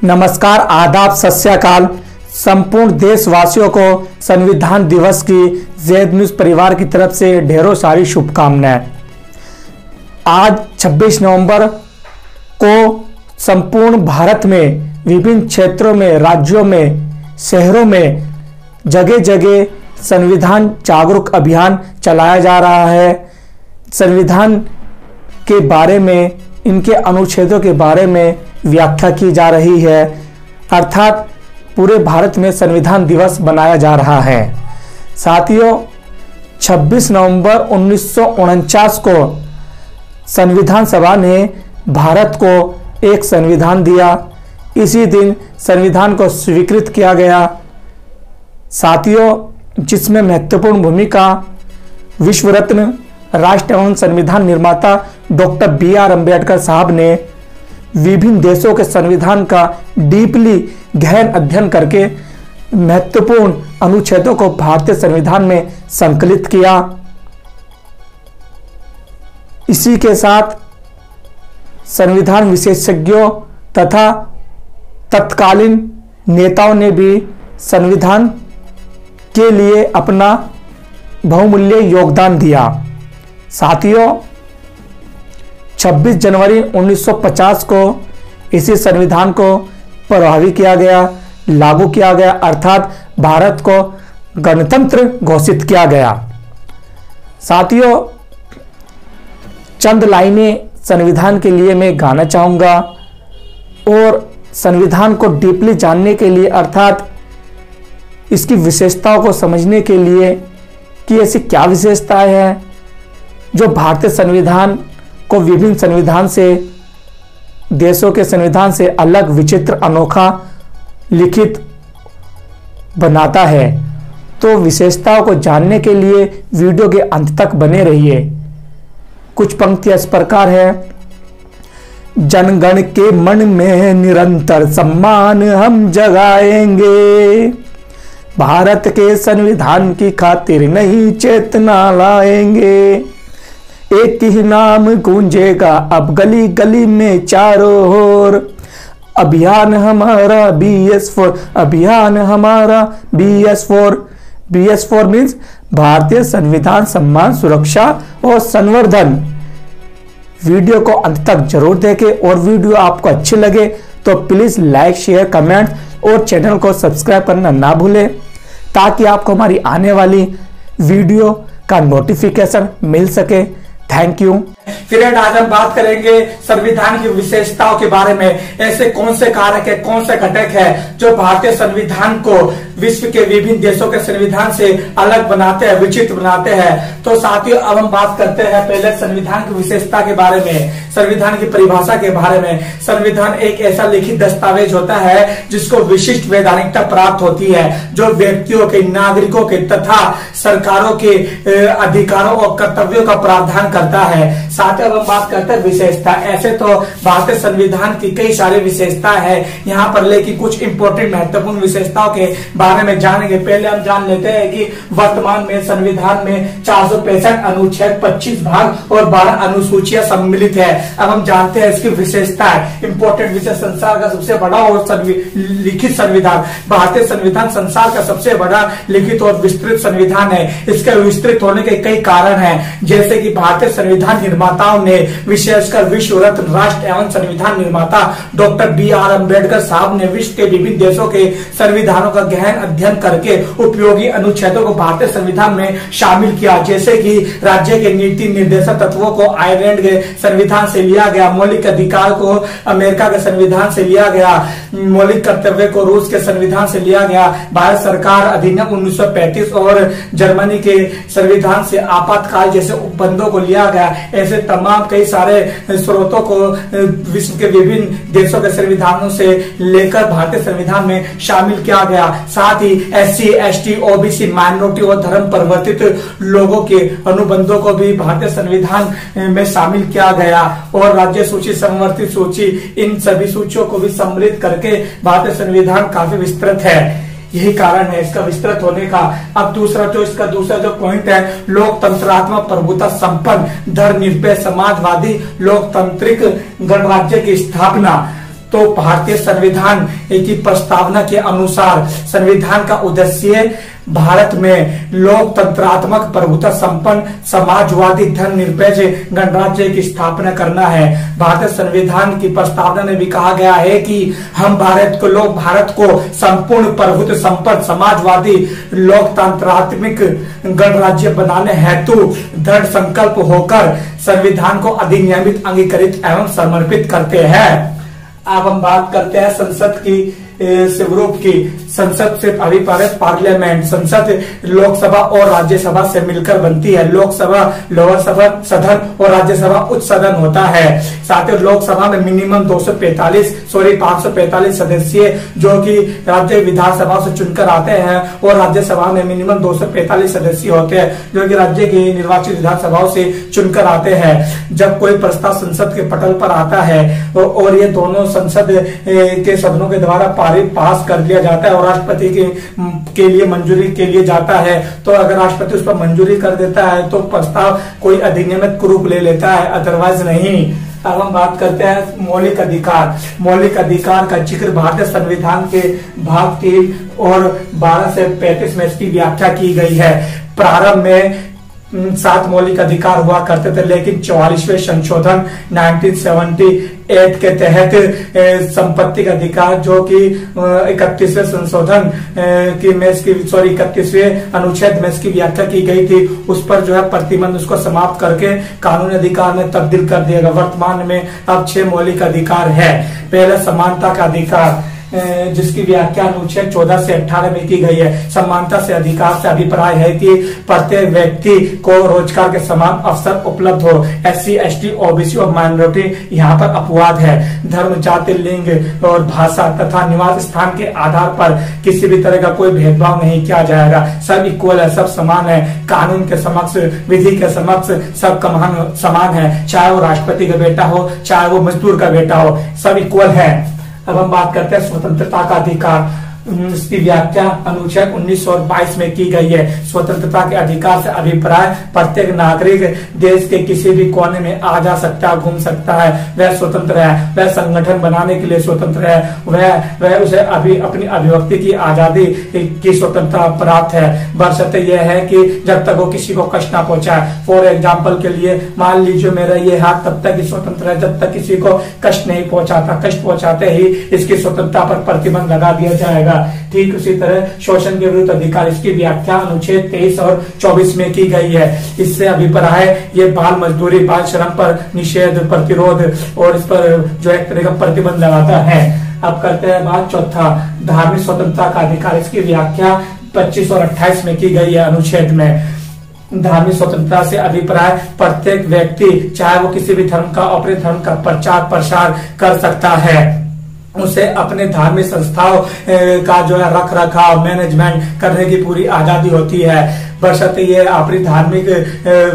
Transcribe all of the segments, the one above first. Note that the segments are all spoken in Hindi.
नमस्कार, आदाब, सत श्री अकाल। संपूर्ण देशवासियों को संविधान दिवस की जेड न्यूज परिवार की तरफ से ढेरों सारी शुभकामनाएं। आज 26 नवंबर को संपूर्ण भारत में विभिन्न क्षेत्रों में, राज्यों में, शहरों में जगह जगह संविधान जागरूक अभियान चलाया जा रहा है। संविधान के बारे में, इनके अनुच्छेदों के बारे में व्याख्या की जा रही है, अर्थात पूरे भारत में संविधान दिवस मनाया जा रहा है। साथियों, 26 नवंबर 1949 को संविधान सभा ने भारत को एक संविधान दिया। इसी दिन संविधान को स्वीकृत किया गया। साथियों, जिसमें महत्वपूर्ण भूमिका विश्व रत्न राष्ट्र एवं संविधान निर्माता डॉक्टर BR अम्बेडकर साहब ने विभिन्न देशों के संविधान का डीपली गहन अध्ययन करके महत्वपूर्ण अनुच्छेदों को भारतीय संविधान में संकलित किया। इसी के साथ संविधान विशेषज्ञों तथा तत्कालीन नेताओं ने भी संविधान के लिए अपना बहुमूल्य योगदान दिया। साथियों, 26 जनवरी 1950 को इसी संविधान को प्रभावी किया गया, लागू किया गया, अर्थात भारत को गणतंत्र घोषित किया गया। साथियों, चंद लाइनें संविधान के लिए मैं गाना चाहूंगा और संविधान को डीपली जानने के लिए, अर्थात इसकी विशेषताओं को समझने के लिए कि ऐसी क्या विशेषताएं हैं जो भारतीय संविधान को विभिन्न संविधान से, देशों के संविधान से अलग, विचित्र, अनोखा, लिखित बनाता है। तो विशेषताओं को जानने के लिए वीडियो के अंत तक बने रहिए। कुछ पंक्तियां इस प्रकार है। जनगण के मन में निरंतर सम्मान हम जगाएंगे, भारत के संविधान की खातिर नई चेतना लाएंगे, एक ही नाम गूंजेगा अब गली गली में चारों ओर, अभियान हमारा BS4, अभियान हमारा BS4। BS4 मीन्स भारतीय संविधान सम्मान, सुरक्षा और संवर्धन। वीडियो को अंत तक जरूर देखें और वीडियो आपको अच्छी लगे तो प्लीज लाइक, शेयर, कमेंट और चैनल को सब्सक्राइब करना ना भूलें, ताकि आपको हमारी आने वाली वीडियो का नोटिफिकेशन मिल सके। Thank you. फिर आज हम बात करेंगे संविधान की विशेषताओं के बारे में। ऐसे कौन से कारक है, कौन से घटक है जो भारतीय संविधान को विश्व के विभिन्न देशों के संविधान से अलग बनाते हैं, विचित्र बनाते हैं। तो साथियों, अब हम बात करते हैं पहले संविधान की विशेषता के बारे में, संविधान की परिभाषा के बारे में। संविधान एक ऐसा लिखित दस्तावेज होता है जिसको विशिष्ट वैधानिकता प्राप्त होती है, जो व्यक्तियों के, नागरिकों के तथा सरकारों के अधिकारों और कर्तव्यों का प्रावधान करता है। साथ ही अब हम बात करते हैं विशेषता। ऐसे तो भारतीय संविधान की कई सारी विशेषता है यहाँ पर, लेकिन कुछ इंपॉर्टेंट महत्वपूर्ण विशेषताओं के बारे में जानेंगे। पहले हम जान लेते हैं कि वर्तमान में संविधान में 465 अनुच्छेद, 25 भाग और 12 अनुसूचियां सम्मिलित है। अब हम जानते हैं इसकी विशेषताएं। इंपॉर्टेंट विषय, संसार का सबसे बड़ा और लिखित संविधान। भारतीय संविधान संसार का सबसे बड़ा लिखित और विस्तृत संविधान है। इसके विस्तृत होने के कई कारण हैं, जैसे कि भारतीय संविधान निर्माताओं ने, विशेषकर विश्व रत्न राष्ट्र एवं संविधान निर्माता डॉक्टर BR अम्बेडकर साहब ने विश्व के विभिन्न देशों के संविधानों का गहन अध्ययन करके उपयोगी अनुच्छेदों को भारतीय संविधान में शामिल किया। जैसे कि राज्य के नीति निर्देशक तत्वों को आयरलैंड के संविधान से लिया गया, मौलिक अधिकार को अमेरिका के संविधान से लिया गया, मौलिक कर्तव्य को रूस के संविधान से लिया गया, भारत सरकार अधिनियम 1935 और जर्मनी के संविधान से आपातकाल जैसे उपबंधों को लिया गया। ऐसे तमाम कई सारे स्रोतों को विश्व के विभिन्न देशों के संविधानों से लेकर भारतीय संविधान में शामिल किया गया। साथ ही SC, ST, OBC, माइनॉरिटी और धर्म परिवर्तित लोगों के अनुबंधों को भी भारतीय संविधान में शामिल किया गया और राज्य सूची, संवर्धित सूची, इन सभी सूचियों को भी सम्मिलित करके भारतीय संविधान काफी विस्तृत है। यही कारण है इसका विस्तृत होने का। अब दूसरा जो पॉइंट है, लोकतंत्रात्मक प्रभुता संपन्न धर्मनिरपेक्ष समाजवादी लोकतांत्रिक गणराज्य की स्थापना। तो भारतीय संविधान की प्रस्तावना के अनुसार संविधान का उद्देश्य भारत में लोकतंत्रात्मक प्रभुता संपन्न समाजवादी धर्मनिरपेक्ष गणराज्य की स्थापना करना है। भारतीय संविधान की प्रस्तावना में भी कहा गया है कि हम भारत को संपूर्ण प्रभुत्व संपन्न समाजवादी लोकतंत्रात्मक गणराज्य बनाने हेतु दृढ़ संकल्प होकर संविधान को अधिनियमित, अंगीकृत एवं समर्पित करते हैं। अब हम बात करते हैं संसद की स्वरूप की। संसद से अभिप्राय पार्लियामेंट, संसद लोकसभा और राज्यसभा से मिलकर बनती है। लोकसभा लोअर सभा सदन और राज्यसभा उच्च सदन होता है। साथ ही लोकसभा में मिनिमम 545 सदस्य जो कि राज्य विधानसभा से चुनकर आते हैं और राज्यसभा में मिनिमम 245 सदस्य होते हैं जो कि राज्य की निर्वाचित विधानसभाओं से चुनकर आते हैं। जब कोई प्रस्ताव संसद के पटल पर आता है और ये दोनों संसद के सदनों के द्वारा पास कर दिया जाता है और राष्ट्रपति के लिए मंजूरी के लिए जाता है, तो अगर राष्ट्रपति उस पर मंजूरी कर देता है तो प्रस्ताव कोई अधिनियमित रूप ले लेता है, अदरवाइज नहीं। अब हम बात करते हैं मौलिक अधिकार। मौलिक अधिकार का जिक्र भारतीय संविधान के भाग 3 और 12 से 35 में इसकी व्याख्या की गई है। प्रारंभ में 7 मौलिक अधिकार हुआ करते थे, लेकिन 44वें संशोधन 1978 के तहत संपत्ति का अधिकार जो कि 31वें संशोधन की में इसकी 31वें अनुच्छेद में इसकी व्याख्या की गई थी, उस पर जो है प्रतिबंध उसको समाप्त करके कानूनी अधिकार में तब्दील कर दिया गया। वर्तमान में अब 6 मौलिक अधिकार है। पहला समानता का अधिकार जिसकी व्याख्या अनुच्छेद 14 से 18 में की गई है। समानता से अधिकार से अभिप्राय है कि प्रत्येक व्यक्ति को रोजगार के समान अवसर उपलब्ध हो। SC, ST, OBC और माइनॉरिटी यहाँ पर अपवाद है। धर्म, जाति, लिंग और भाषा तथा निवास स्थान के आधार पर किसी भी तरह का कोई भेदभाव नहीं किया जाएगा। सब इक्वल है, सब समान है। कानून के समक्ष, विधि के समक्ष सब समान है, चाहे वो राष्ट्रपति का बेटा हो, चाहे वो मजदूर का बेटा हो, सब इक्वल है। अब हम बात करते हैं स्वतंत्रता का अधिकार। इसकी व्याख्या अनुच्छेद 19 और 22 में की गई है। स्वतंत्रता के अधिकार से अभिप्राय प्रत्येक नागरिक देश के किसी भी कोने में आ जा सकता है, घूम सकता है, वह स्वतंत्र है, वह संगठन बनाने के लिए स्वतंत्र है, वह उसे अपनी अभिव्यक्ति की आजादी की स्वतंत्रता प्राप्त है। बशर्ते यह है कि जब तक वो किसी को कष्ट ना पहुंचाए। फॉर एग्जाम्पल के लिए मान लीजिए मेरा ये हाथ तब तक ही स्वतंत्र है जब तक किसी को कष्ट नहीं पहुंचाता। कष्ट पहुंचाते ही इसकी स्वतंत्रता पर प्रतिबंध लगा दिया जाएगा। ठीक उसी तरह शोषण के विरुद्ध अधिकार, इसकी व्याख्या अनुच्छेद 23 और 24 में की गई है। इससे अभिप्राय ये बाल मजदूरी, बाल श्रम पर निषेध, प्रतिरोध और इस पर जो एक तरह का प्रतिबंध लगाता है। अब करते हैं बात चौथा, धार्मिक स्वतंत्रता का अधिकार। इसकी व्याख्या 25 और 28 में की गई है अनुच्छेद में। धार्मिक स्वतंत्रता से अभिप्राय प्रत्येक व्यक्ति चाहे वो किसी भी धर्म का, अपने धर्म का प्रचार प्रसार कर सकता है। उसे अपने धार्मिक संस्थाओं का जो है रख रखाव, मैनेजमेंट करने की पूरी आजादी होती है। बशर्ते ये अपनी धार्मिक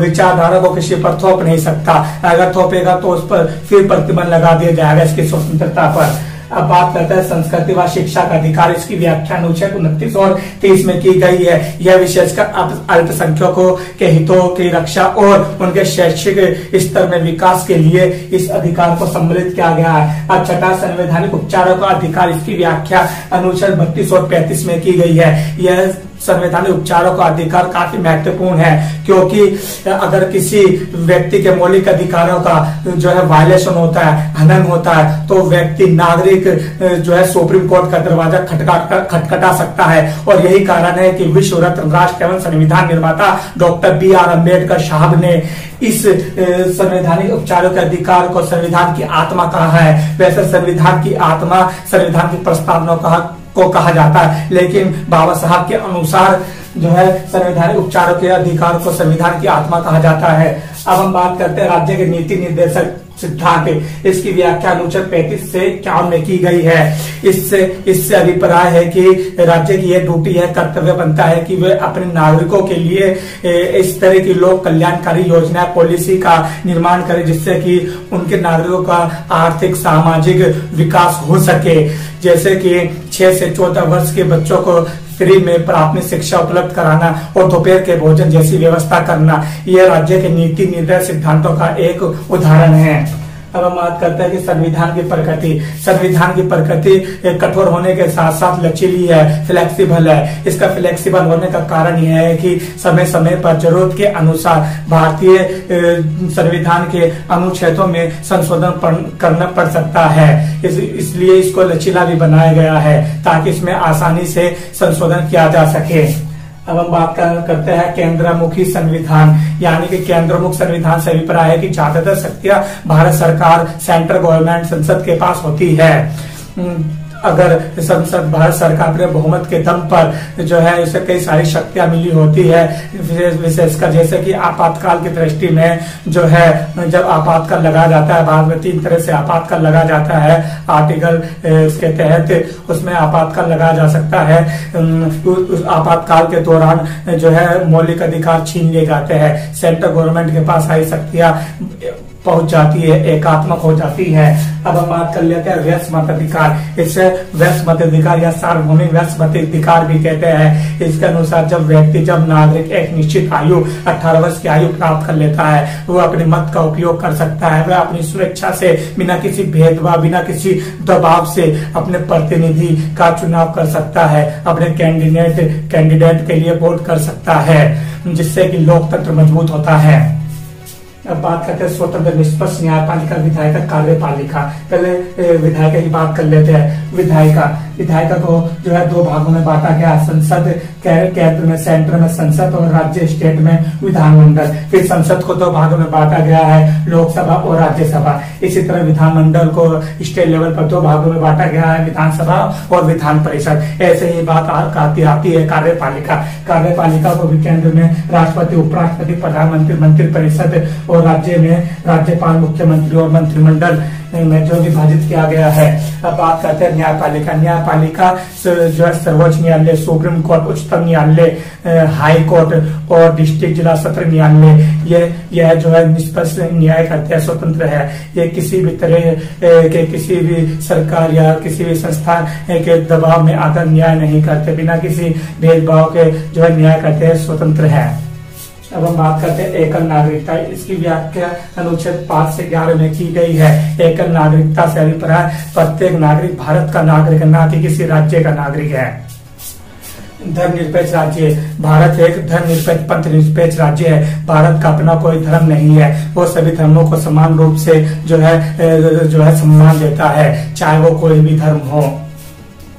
विचारधारा को किसी पर थोप नहीं सकता। अगर थोपेगा तो उस पर फिर प्रतिबंध लगा दिया जाएगा इसकी स्वतंत्रता पर। अब बात करते हैं संस्कृति व शिक्षा का अधिकार। इसकी व्याख्या अनुच्छेद 29 और 30 में की गई है। यह विशेषकर अल्पसंख्यकों के हितों की रक्षा और उनके शैक्षिक स्तर में विकास के लिए इस अधिकार को सम्मिलित किया गया है। अब छठा, संवैधानिक उपचारों का अधिकार। इसकी व्याख्या अनुच्छेद 32 और 35 में की गई है। यह संवैधानिक उपचारों का अधिकार काफी महत्वपूर्ण है, क्योंकि अगर किसी व्यक्ति के मौलिक अधिकारों का जो है वायलेशन होता है, हनन होता है, तो व्यक्ति नागरिक जो है सुप्रीम कोर्ट का दरवाजा खटखटा सकता है। और यही कारण है कि विश्व रत्न राष्ट्र एवं संविधान निर्माता डॉक्टर BR अम्बेडकर साहब ने इस संवैधानिक उपचारों के अधिकार को संविधान की आत्मा कहा है। वैसे संविधान की आत्मा संविधान की प्रस्तावना को कहा जाता है, लेकिन बाबा साहब के अनुसार जो है संवैधानिक उपचारों के अधिकार को संविधान की आत्मा कहा जाता है। अब हम बात करते हैं राज्य के नीति निर्देशक सिद्धांत। इसकी व्याख्या अनुच्छेद 35 से 51 में की गई है। इससे अभिप्राय है कि राज्य की यह ड्यूटी है, कर्तव्य बनता है कि वे अपने नागरिकों के लिए इस तरह की लोक कल्याणकारी योजना पॉलिसी का निर्माण करें जिससे कि उनके नागरिकों का आर्थिक सामाजिक विकास हो सके। जैसे कि 6 से 14 वर्ष के बच्चों को फ्री में प्राथमिक शिक्षा उपलब्ध कराना और दोपहर के भोजन जैसी व्यवस्था करना, यह राज्य के नीति निर्देश सिद्धांतों का एक उदाहरण है। अब हम बात करते हैं कि संविधान की प्रकृति कठोर होने के साथ साथ लचीली है, फ्लेक्सिबल है। इसका फ्लेक्सिबल होने का कारण यह है कि समय समय पर जरूरत के अनुसार भारतीय संविधान के अनुच्छेदों में संशोधन करना पड़ सकता है। इसलिए इसको लचीला भी बनाया गया है ताकि इसमें आसानी से संशोधन किया जा सके। अब हम बात करते हैं केंद्रमुखी संविधान, यानी कि केंद्रमुख संविधान से अभिप्राय है कि ज्यादातर शक्तियां भारत सरकार, सेंट्रल गवर्नमेंट, संसद के पास होती है। अगर संसद, भारत सरकार अपने बहुमत के दम पर जो है उसे कई सारी शक्तियां मिली होती है, विशेषकर जैसे कि आपातकाल की दृष्टि में जो है जब आपातकाल लगाया जाता है, भारत में 3 तरह से आपातकाल लगाया जाता है। आर्टिकल के तहत उसमें आपातकाल लगाया जा सकता है। उस आपातकाल के दौरान जो है मौलिक अधिकार छीन लिए जाते हैं, सेंट्रल गवर्नमेंट के पास सारी शक्तियां पहुंच जाती है, एकात्मक हो जाती है। अब हम बात कर लेते हैं व्यस्क मताधिकार। इसे व्यस्क मताधिकार या सार्वभौमिक व्यस्क मताधिकार भी कहते हैं। इसके अनुसार जब नागरिक एक निश्चित आयु 18 वर्ष की आयु प्राप्त कर लेता है, वो अपने मत का उपयोग कर सकता है। वह अपनी स्वेच्छा से, बिना किसी भेदभाव, बिना किसी दबाव से अपने प्रतिनिधि का चुनाव कर सकता है, अपने कैंडिडेट के लिए वोट कर सकता है, जिससे कि लोकतंत्र मजबूत होता है। अब बात करते हैं स्वतंत्र निष्पक्ष न्यायपालिका, विधायिका, कार्यपालिका। पहले विधायिका की बात कर लेते हैं। विधायिका को जो है 2 भागों में बांटा गया, संसद केंद्र में, सेंटर में संसद और राज्य स्टेट में विधानमंडल। फिर संसद को 2 भागों में बांटा गया है, लोकसभा और राज्यसभा। इसी तरह विधानमंडल को स्टेट लेवल पर 2 भागों में बांटा गया है, विधानसभा और विधान परिषद। ऐसे ही बात आती है कार्यपालिका को भी केंद्र में राष्ट्रपति, उपराष्ट्रपति, प्रधानमंत्री, मंत्रिपरिषद और राज्य में राज्यपाल, मुख्यमंत्री और मंत्रिमंडल में जो विभाजित किया गया है। अब बात करते हैं न्यायपालिका जो है सर्वोच्च न्यायालय, सुप्रीम कोर्ट, उच्चतम न्यायालय, हाई कोर्ट और डिस्ट्रिक्ट जिला सत्र न्यायालय, यह जो है निष्पक्ष न्याय करते हैं, स्वतंत्र है। ये किसी भी तरह के किसी भी सरकार या किसी भी संस्था के दबाव में आकर न्याय नहीं करते, बिना किसी भेदभाव के जो है न्याय करते हैं, स्वतंत्र है। अब हम बात करते हैं एकल नागरिकता। इसकी व्याख्या अनुच्छेद 5 से 11 में की गई है। एकल नागरिकता से अभिप्राय प्रत्येक नागरिक भारत का नागरिक, ना कि किसी राज्य का नागरिक है। धर्मनिरपेक्ष राज्य, भारत एक धर्मनिरपेक्ष, पंथ निरपेक्ष राज्य है। भारत का अपना कोई धर्म नहीं है, वो सभी धर्मों को समान रूप से जो है सम्मान देता है, चाहे वो कोई भी धर्म हो।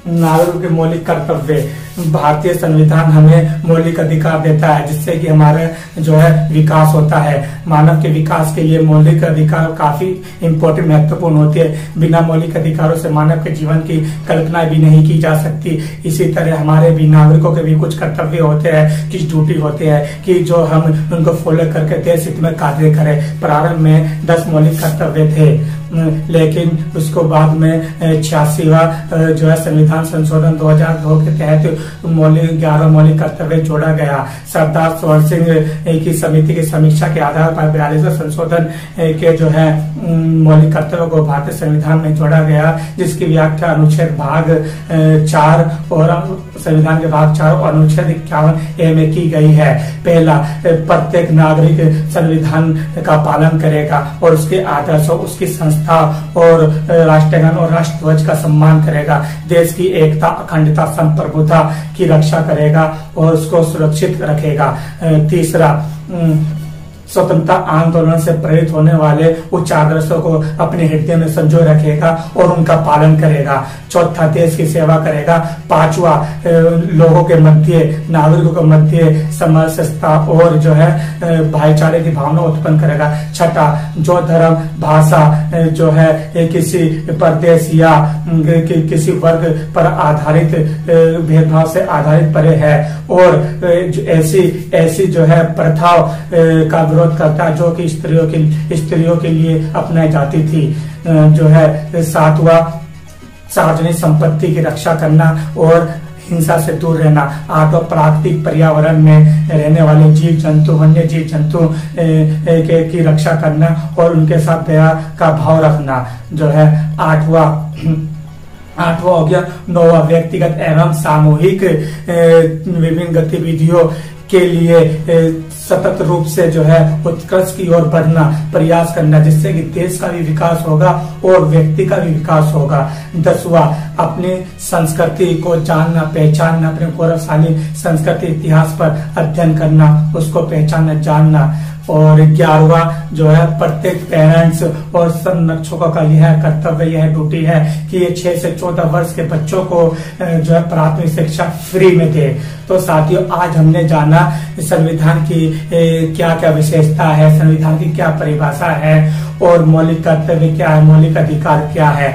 नागरिक के मौलिक कर्तव्य, भारतीय संविधान हमें मौलिक अधिकार देता है, जिससे कि हमारा जो है विकास होता है। मानव के विकास के लिए मौलिक अधिकार काफी इम्पोर्टेंट, महत्वपूर्ण होते हैं। बिना मौलिक अधिकारों से मानव के जीवन की कल्पना भी नहीं की जा सकती। इसी तरह हमारे भी नागरिकों के भी कुछ कर्तव्य होते हैं, कुछ ड्यूटी होते हैं कि जो हम उनको फॉलो करके देश हित में कार्य करें। प्रारंभ में 10 मौलिक कर्तव्य थे, लेकिन उसको बाद में 86वां जो है संविधान संशोधन 2002 के तहत 11 मौलिक कर्तव्य जोड़ा गया। सरदार सरोवर सिंह की समिति की समीक्षा के आधार पर 42वें संशोधन के जो है मौलिक कर्तव्यों को भारतीय संविधान में जोड़ा गया, जिसकी व्याख्या अनुच्छेद भाग 4 और संविधान के भाग 4 और अनुच्छेद 51A में की गई है। पहला, प्रत्येक नागरिक संविधान का पालन करेगा और उसके आदर्शों, उसकी संस्था और राष्ट्रगान और राष्ट्रध्वज का सम्मान करेगा। देश की एकता, अखंडता, संप्रभुता की रक्षा करेगा और उसको सुरक्षित रखेगा। तीसरा, स्वतंत्रता आंदोलन से प्रेरित होने वाले उच्च आदर्शों को अपने हृदय में संजोए रखेगा और उनका पालन करेगा। चौथा, देश की सेवा करेगा। पांचवा, लोगों के मध्य, नागरिकों के मध्य समरसता और जो है भाईचारे की भावना उत्पन्न करेगा। छठा, जो धर्म, भाषा जो है किसी प्रदेश या किसी वर्ग पर आधारित भेदभाव से आधारित परे है और ऐसी जो है प्रथाओं का विरोध करता है जो कि स्त्रियों के लिए अपनाई जाती थी। जो है सातवां, सार्वजनिक संपत्ति की रक्षा करना और हिंसा से दूर रहना। आठवां, प्राकृतिक पर्यावरण में रहने वाले जीव जंतु, वन्य जीव जंतु की रक्षा करना और उनके साथ दया का भाव रखना। जो है आठवां हो गया। नौवां, व्यक्तिगत एवं सामूहिक विभिन्न गतिविधियों के लिए सतत रूप से जो है उत्कर्ष की ओर बढ़ना, प्रयास करना, जिससे कि देश का भी विकास होगा और व्यक्ति का भी विकास होगा। 10वां, अपनी संस्कृति को जानना, पहचानना, अपने गौरवशाली संस्कृति इतिहास पर अध्ययन करना, उसको पहचानना, जानना। और 11वां जो है, प्रत्येक पेरेंट्स और संरक्षकों का यह कर्तव्य, यह ड्यूटी है कि ये 6 से 14 वर्ष के बच्चों को जो है प्राथमिक शिक्षा फ्री में दे। तो साथियों, आज हमने जाना संविधान की क्या क्या विशेषता है, संविधान की क्या परिभाषा है और मौलिक कर्तव्य क्या है, मौलिक अधिकार क्या है।